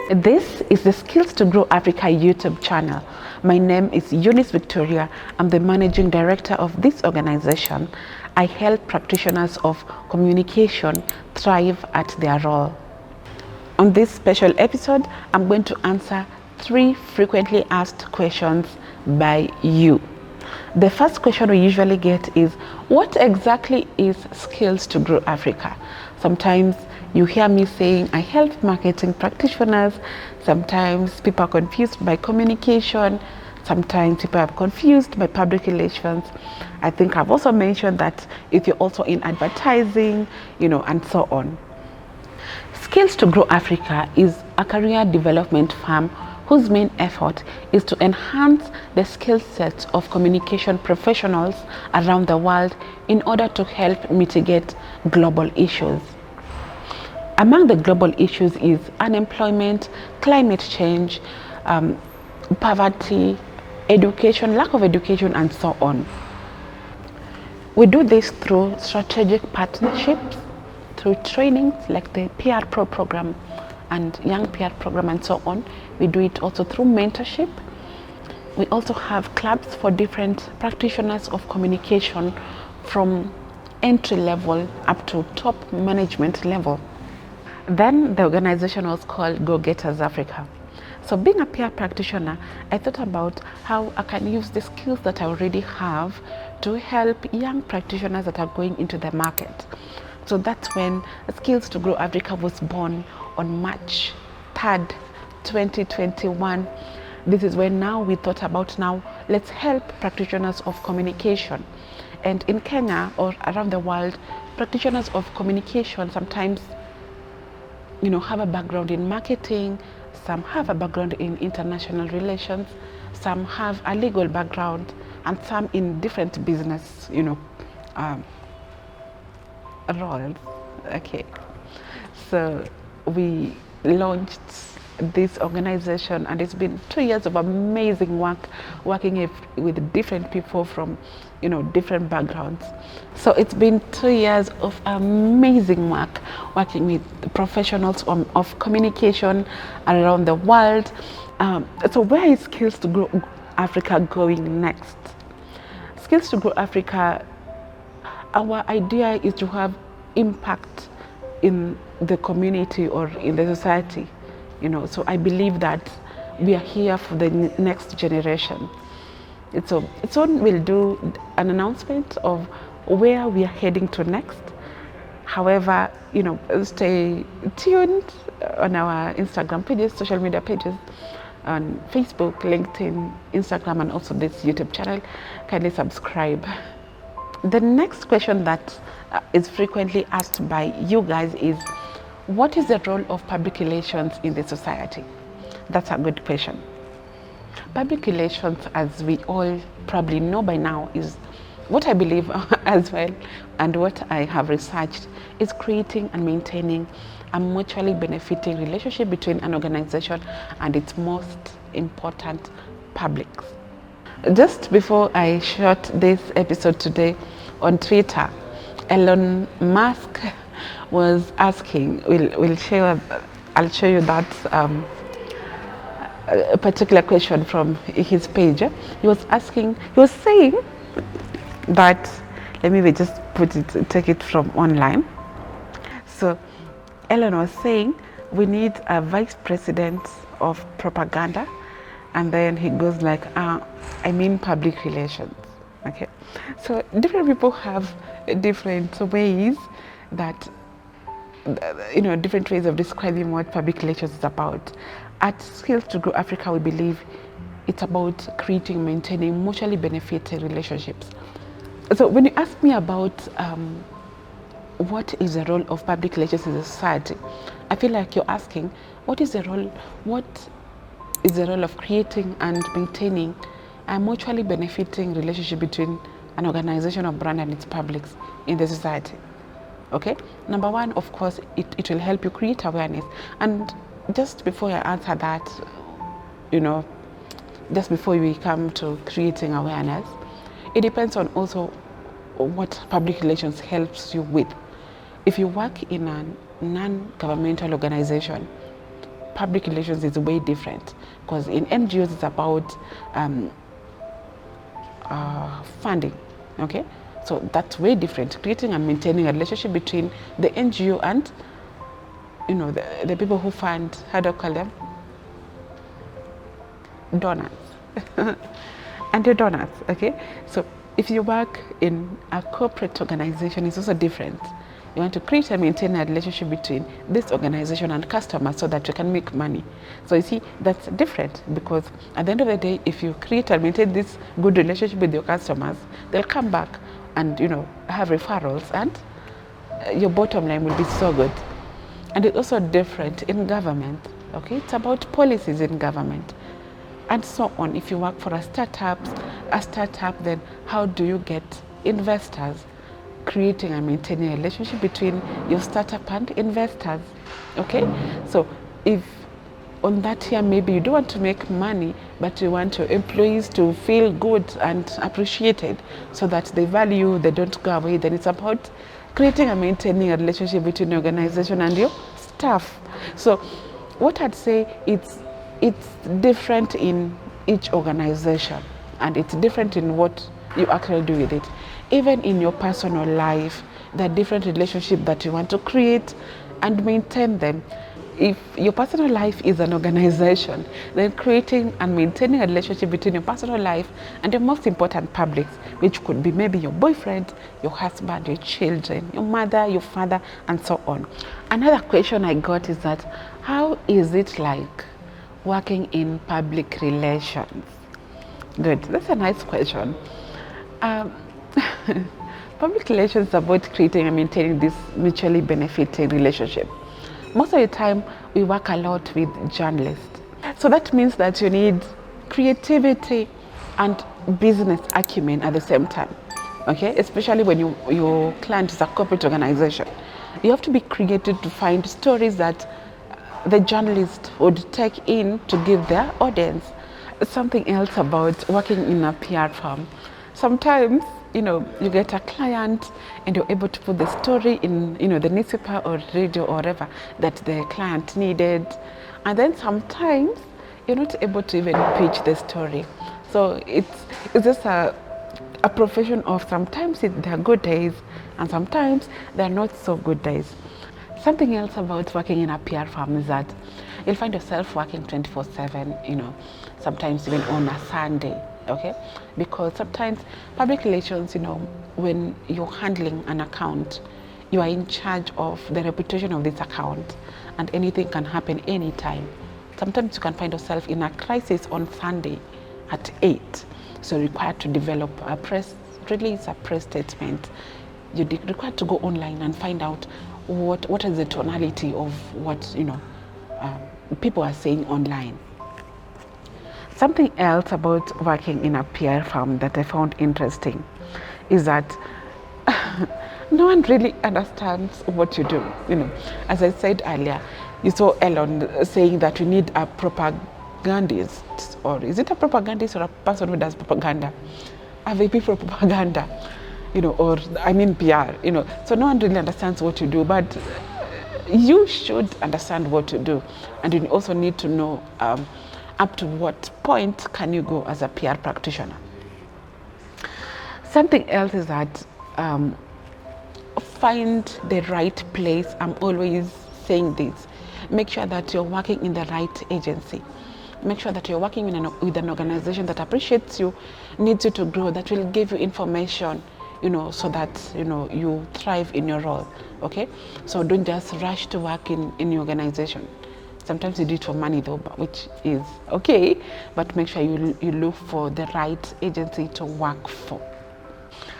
This is the Skills to Grow Africa YouTube channel. My name is Eunice Victoria. I'm the managing director of this organization. I help practitioners of communication thrive at their role. On this special episode, I'm going to answer 3 frequently asked questions by you. The first question we usually get is, what exactly is Skills to Grow Africa? Sometimes you hear me saying I help marketing practitioners. Sometimes people are confused by communication. Sometimes people are confused by public relations. I think I've also mentioned that if you're also in advertising, and so on. Skills to Grow Africa is a career development firm whose main effort is to enhance the skill sets of communication professionals around the world in order to help mitigate global issues. Among the global issues is unemployment, climate change, poverty, education, lack of education, and so on. We do this through strategic partnerships, through trainings like the PR Pro program and Young PR program and so on. We do it also through mentorship. We also have clubs for different practitioners of communication from entry level up to top management level. Then the organization was called Go Getters Africa. So being a PR practitioner, I thought about how I can use the skills that I already have to help young practitioners that are going into the market. So that's when Skills to Grow Africa was born on March 3rd, 2021. This is when now we thought about let's help practitioners of communication. And in Kenya or around the world, practitioners of communication sometimes have a background in marketing, some have a background in international relations, some have a legal background, and some in different business, roles. Okay, so we launched this organization, and it's been 2 years of amazing work, working with different people from different backgrounds. So it's been 2 years of amazing work working with professionals of communication around the world. So where is Skills to Grow Africa going next? Skills to Grow Africa, our idea is to have impact in the community or in the society. So I believe that we are here for the next generation. Soon we'll do an announcement of where we are heading to next. However, stay tuned on our Instagram pages, social media pages, on Facebook, LinkedIn, Instagram, and also this YouTube channel. Kindly subscribe. The next question that is frequently asked by you guys is, what is the role of public relations in the society? That's a good question. Public relations, as we all probably know by now, is what I believe as well, and what I have researched, is creating and maintaining a mutually benefiting relationship between an organization and its most important publics. Just before I shot this episode today on Twitter, Elon Musk was asking, I'll show you that a particular question from his page. He was saying that, let me just take it from online. So Elon was saying we need a vice president of propaganda, and then he goes like, I mean public relations. Okay, so different people have different ways that, different ways of describing what public relations is about. At Skills to Grow Africa, we believe it's about creating, maintaining mutually benefiting relationships. So when you ask me about what is the role of public relations in the society, I feel like you're asking, what is the role of creating and maintaining a mutually benefiting relationship between an organization or brand and its publics in the society? Okay, number one, of course, it will help you create awareness. And just before I answer that, just before we come to creating awareness, it depends on also what public relations helps you with. If you work in a non-governmental organization, public relations is way different, because in NGOs it's about funding, okay? So that's way different, creating and maintaining a relationship between the NGO and, you know, the people who fund, how do I call them? Donors. And your donors, okay? So if you work in a corporate organization, it's also different. You want to create and maintain a relationship between this organization and customers so that you can make money. So you see, that's different, because at the end of the day, if you create and maintain this good relationship with your customers, they'll come back and, you know, have referrals, and your bottom line will be so good. And it's also different in government, okay? It's about policies in government and so on. If you work for a startup, then how do you get investors? Creating and maintaining a relationship between your startup and investors, okay? So if on that here, maybe you don't want to make money, but you want your employees to feel good and appreciated so that they value you, they don't go away, then it's about creating and maintaining a relationship between your organization and your staff. So what I'd say, it's different in each organization, and it's different in what you actually do with it. Even in your personal life, there are different relationships that you want to create and maintain them. If your personal life is an organization, then creating and maintaining a relationship between your personal life and your most important publics, which could be maybe your boyfriend, your husband, your children, your mother, your father, and so on. Another question I got is that, how is it like working in public relations? Good, that's a nice question. Public relations is about creating and maintaining this mutually benefiting relationship. Most of the time, we work a lot with journalists. So that means that you need creativity and business acumen at the same time, okay? Especially when your client is a corporate organization. You have to be creative to find stories that the journalist would take in to give their audience. Something else about working in a PR firm. Sometimes, you know, you get a client and you're able to put the story in, you know, the newspaper or radio or whatever that the client needed. And then sometimes you're not able to even pitch the story. So it's just a profession of, sometimes there are good days and sometimes there are not so good days. Something else about working in a PR firm is that you'll find yourself working 24/7, you know, sometimes even on a Sunday, okay? Because sometimes public relations, you know, when you're handling an account, you are in charge of the reputation of this account, and anything can happen anytime. Sometimes you can find yourself in a crisis on Sunday at 8. So you're required to develop a press release, a press statement. You're required to go online and find out what is the tonality of what, you know, people are saying online. Something else about working in a PR firm that I found interesting is that no one really understands what you do. You know, as I said earlier, you saw Elon saying that we need a propagandist, or is it a propagandist or a person who does propaganda? A VP for propaganda, you know, or I mean PR, you know. So no one really understands what you do, but you should understand what to do, and you also need to know up to what point can you go as a PR practitioner. Something else is that find the right place. I'm always saying this. Make sure that you're working in the right agency. Make sure that you're working with an organization that appreciates you, needs you to grow, that will give you information, you know, so that, you know, you thrive in your role, okay? So don't just rush to work in your organization. Sometimes you do it for money though, which is okay, but make sure you look for the right agency to work for.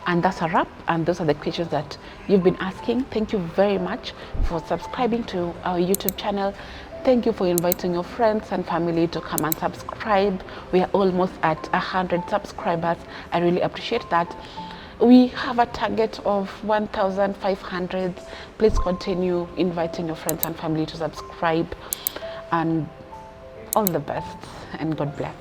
And that's a wrap, and those are the questions that you've been asking. Thank you very much for subscribing to our YouTube channel. Thank you for inviting your friends and family to come and subscribe. We are almost at 100 subscribers. I really appreciate that. We have a target of 1,500. Please continue inviting your friends and family to subscribe, and all the best, and God bless.